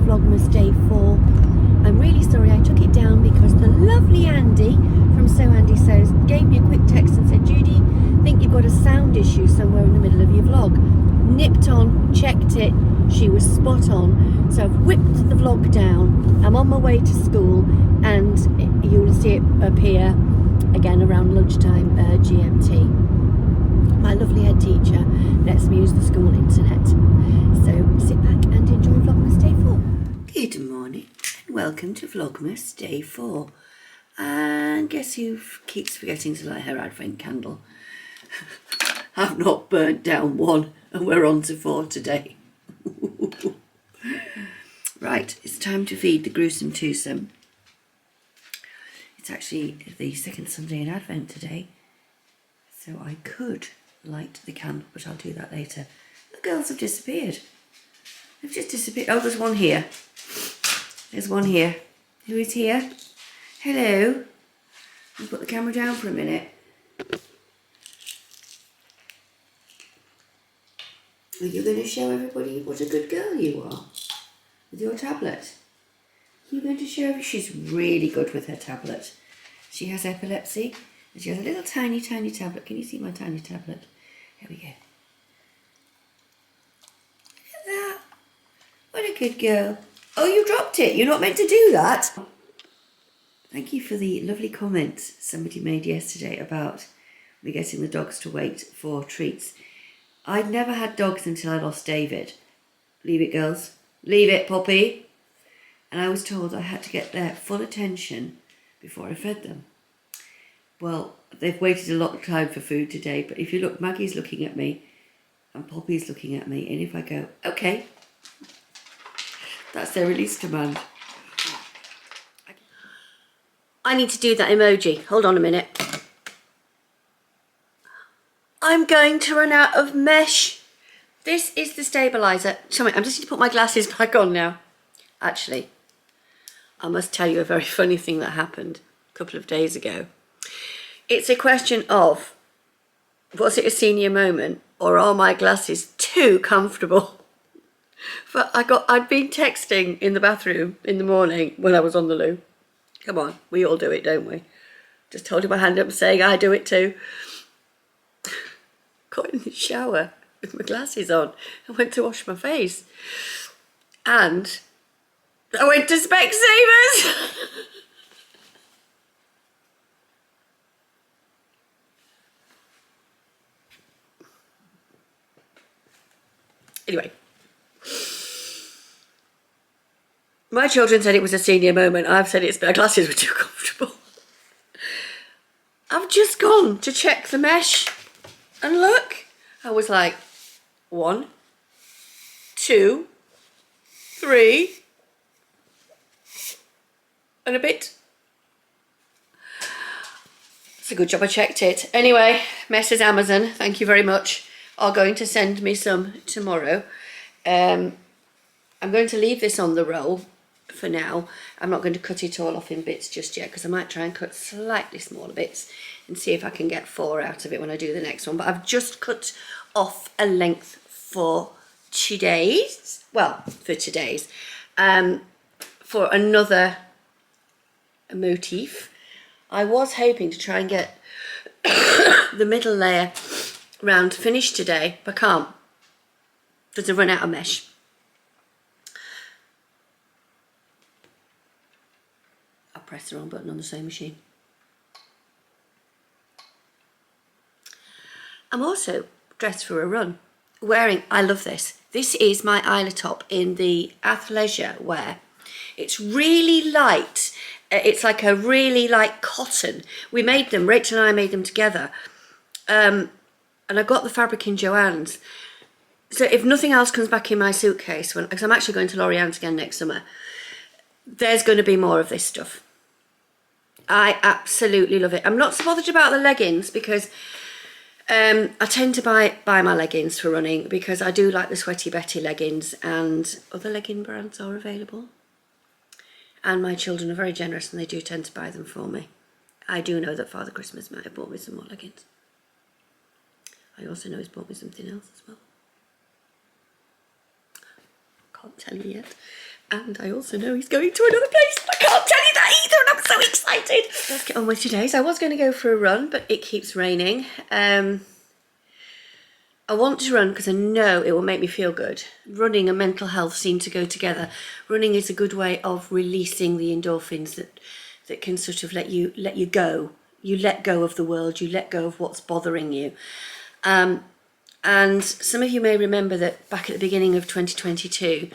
Vlogmas day 4. I'm really sorry I took it down because the lovely Andy from So Andy Sews gave me a quick text and said, Judy, think you've got a sound issue somewhere in the middle of your vlog. Nipped on, checked it, she was spot on. So I've whipped the vlog down. I'm on my way to school and you'll see it appear again around lunchtime GMT. My lovely head teacher lets me use the school internet. So sit back and enjoy Vlogmas day 4. Good morning and welcome to Vlogmas day 4. And guess who keeps forgetting to light her advent candle? I've not burnt down one and we're on to 4 today. Right, it's time to feed the gruesome twosome. It's actually the second Sunday in Advent today, so I could light the candle, but I'll do that later. The girls have disappeared. They've just disappeared. Oh, there's one here. There's one here. Who is here? Hello. I'll put the camera down for a minute. Are you going to show everybody what a good girl you are with your tablet? You're going to show. She's really good with her tablet. She has epilepsy and she has a little tiny tablet. Can you see my tiny tablet? There we go. Look at that. What a good girl. Oh, you dropped it. You're not meant to do that. Thank you for the lovely comment somebody made yesterday about me getting the dogs to wait for treats. I'd never had dogs until I lost David. Leave it, girls. Leave it, Poppy. And I was told I had to get their full attention before I fed them. Well, they've waited a lot of time for food today, but if you look, Maggie's looking at me and Poppy's looking at me, and if I go, okay, that's their release command. I need to do that emoji. Hold on a minute. I'm going to run out of mesh. This is the stabiliser. Sorry, I'm just going to put my glasses back on now. Actually, I must tell you a very funny thing that happened a couple of days ago. It's a question of, was it a senior moment or are my glasses too comfortable? But I'd been texting in the bathroom in the morning when I was on the loo. Come on, we all do it, don't we? Just holding my hand up saying I do it too. Got in the shower with my glasses on. I went to wash my face. And I went to Specsavers. Anyway. My children said it was a senior moment. I've said my glasses were too comfortable. I've just gone to check the mesh. And look. I was like, 1, 2, 3. And a bit. It's a good job I checked it. Anyway, Messrs Amazon, thank you very much, are going to send me some tomorrow. I'm going to leave this on the roll for now. I'm not going to cut it all off in bits just yet because I might try and cut slightly smaller bits and see if I can get 4 out of it when I do the next one. But I've just cut off a length for today's, well, for today's, for another motif. I was hoping to try and get the middle layer round finished today, but I can't because I've run out of mesh. I pressed the wrong button on the sewing machine. I'm also dressed for a run, wearing, I love this. This is my Isla top in the Athleisure wear. It's really light. It's like a really light cotton. We made them, Rachel and I made them together. And I got the fabric in Joann's. So if nothing else comes back in my suitcase, because I'm actually going to Lorianne's again next summer, there's going to be more of this stuff. I absolutely love it. I'm not so bothered about the leggings because I tend to buy my leggings for running because I do like the Sweaty Betty leggings, and other legging brands are available. And my children are very generous and they do tend to buy them for me. I do know that Father Christmas might have bought me some more leggings. I also know he's bought me something else as well. Can't tell you yet. And I also know he's going to another place. I can't tell you that either, and I'm so excited. Let's get on with today's. I was going to go for a run, but it keeps raining. I want to run because I know it will make me feel good. Running and mental health seem to go together. Running is a good way of releasing the endorphins that can sort of let you go. You let go of the world. You let go of what's bothering you. And some of you may remember that back at the beginning of 2022,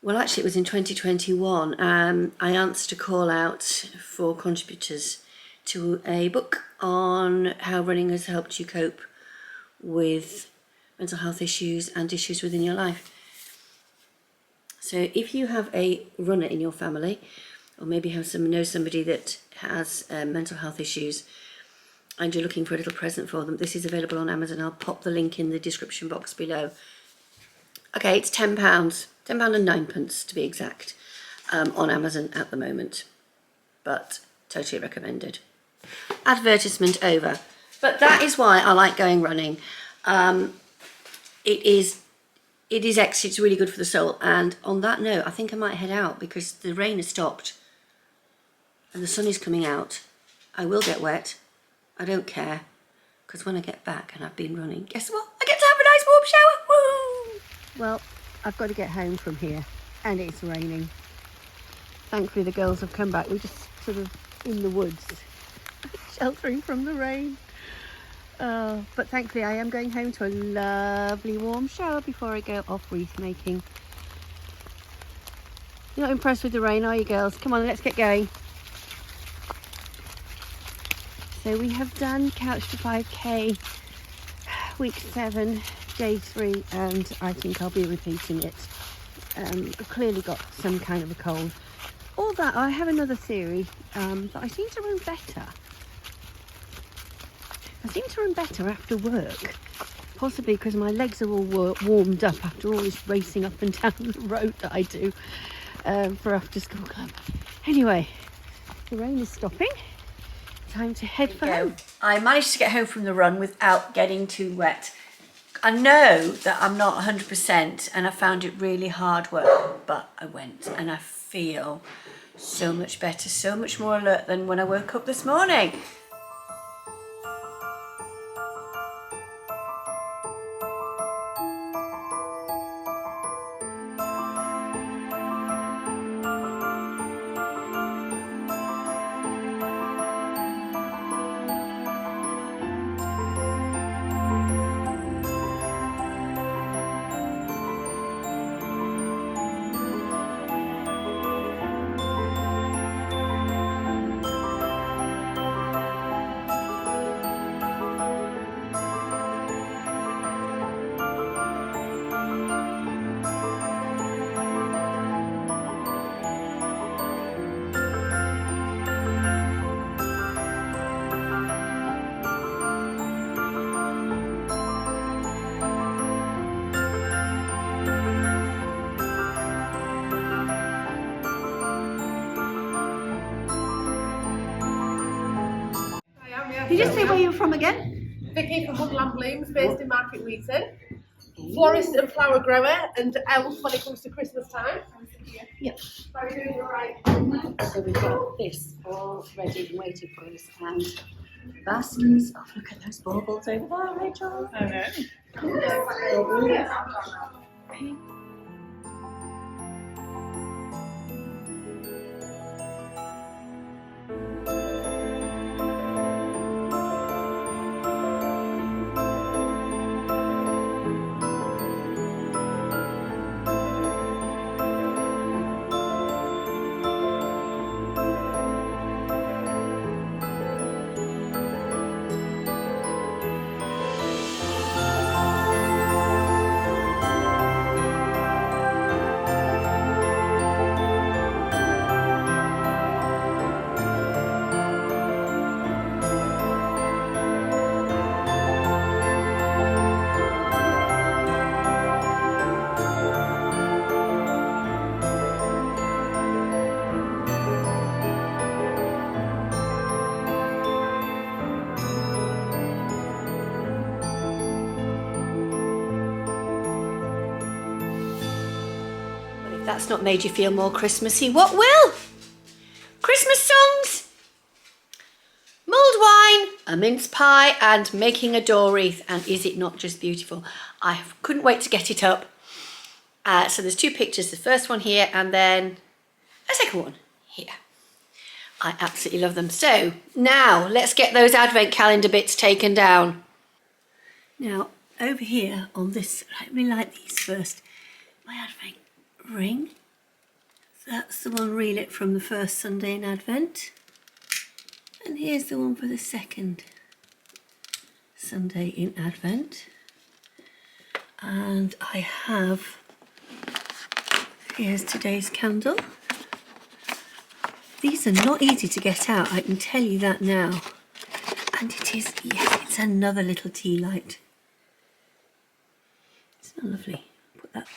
well, actually, it was in 2021, I answered a call out for contributors to a book on how running has helped you cope with mental health issues and issues within your life. So if you have a runner in your family, or maybe know somebody that has mental health issues, and you're looking for a little present for them, this is available on Amazon. I'll pop the link in the description box below. Okay, it's £10, £10.09 to be exact, on Amazon at the moment, but totally recommended. Advertisement over. But that is why I like going running. It is actually, it's really good for the soul. And on that note, I think I might head out because the rain has stopped and the sun is coming out. I will get wet. I don't care, because when I get back and I've been running, guess what? I get to have a nice warm shower. Woo! Well, I've got to get home from here and it's raining. Thankfully the girls have come back. We're just sort of in the woods, sheltering from the rain. But thankfully I am going home to a lovely warm shower before I go off wreath making. You're not impressed with the rain, are you, girls? Come on, let's get going. So we have done Couch to 5K, week 7, day 3, and I think I'll be repeating it. I've clearly got some kind of a cold. All that, I have another theory, that I seem to run better. I seem to run better after work, possibly because my legs are all warmed up after all this racing up and down the road that I do for after school club. Anyway, the rain is stopping. Time to head for home. I managed to get home from the run without getting too wet. I know that I'm not 100% and I found it really hard work, but I went and I feel so much better, so much more alert than when I woke up this morning. Did you say where you're from again? Vicky from Woodland Blooms, based in Market Wheaton. Florist and flower grower and elf when it comes to Christmas time. Yep. Are you doing all right? So we've got this all ready and waiting for us, and baskets. Oh, look at those baubles over there, Rachel. I know. that's not made you feel more Christmassy, what will? Christmas songs, mulled wine, a mince pie, and making a door wreath. And is it not just beautiful? I couldn't wait to get it up. So there's 2 pictures, the first one here and then a second one here. I absolutely love them. So now let's get those advent calendar bits taken down. Now over here on this, let me light these first. My advent ring. So that's the one relit from the first Sunday in Advent. And here's the one for the second Sunday in Advent. And I have, here's today's candle. These are not easy to get out, I can tell you that now. And it is, yes, it's another little tea light. Isn't that lovely? Put that.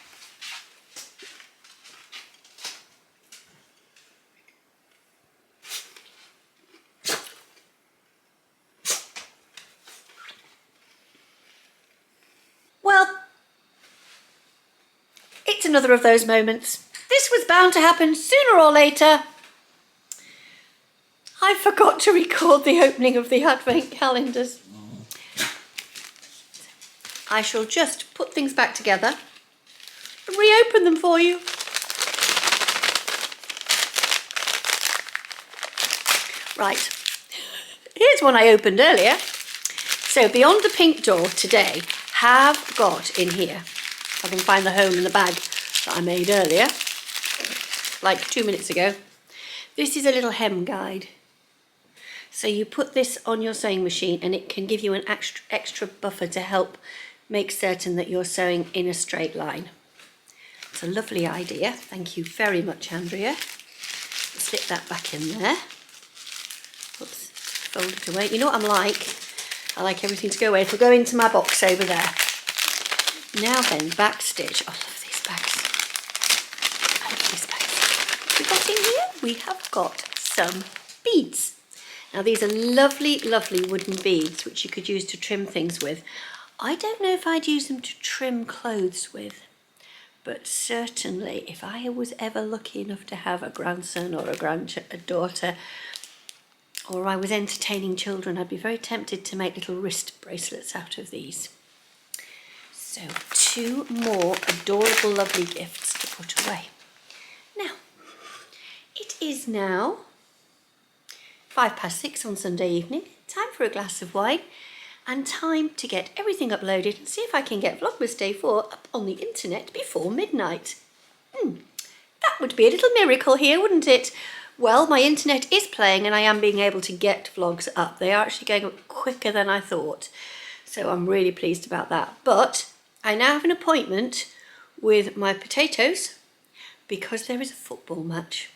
Well, it's another of those moments. This was bound to happen sooner or later. I forgot to record the opening of the advent calendars. I shall just put things back together and reopen them for you. Right, here's one I opened earlier. So beyond the pink door today, have got in here, if I can find the hole in the bag that I made earlier, like 2 minutes ago. This is a little hem guide. So you put this on your sewing machine and it can give you an extra buffer to help make certain that you're sewing in a straight line. It's a lovely idea. Thank you very much, Andrea. Slip that back in there. Oops, fold it away. You know what I'm like? I like everything to go away. It'll go into my box over there. Now then, back stitch. I love these bags. I love these bags. We got in here, we have got some beads. Now these are lovely, lovely wooden beads which you could use to trim things with. I don't know if I'd use them to trim clothes with, but certainly if I was ever lucky enough to have a grandson or a daughter, or I was entertaining children, I'd be very tempted to make little wrist bracelets out of these. So 2 more adorable, lovely gifts to put away. Now, it is now 6:05 on Sunday evening, time for a glass of wine and time to get everything uploaded and see if I can get Vlogmas Day 4 up on the internet before midnight. That would be a little miracle here, wouldn't it? Well, my internet is playing and I am being able to get vlogs up. They are actually going up quicker than I thought. So I'm really pleased about that. But I now have an appointment with my potatoes because there is a football match.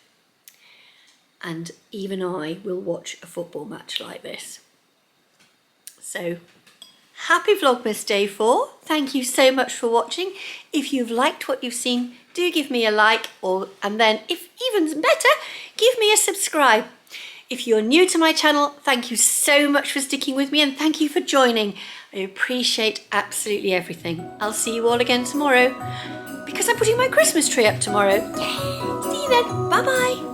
And even I will watch a football match like this. So, happy Vlogmas Day 4. Thank you so much for watching. If you've liked what you've seen, do give me a like, and then, if even better, give me a subscribe. If you're new to my channel, thank you so much for sticking with me and thank you for joining. I appreciate absolutely everything. I'll see you all again tomorrow because I'm putting my Christmas tree up tomorrow. Yay! See you then. Bye-bye.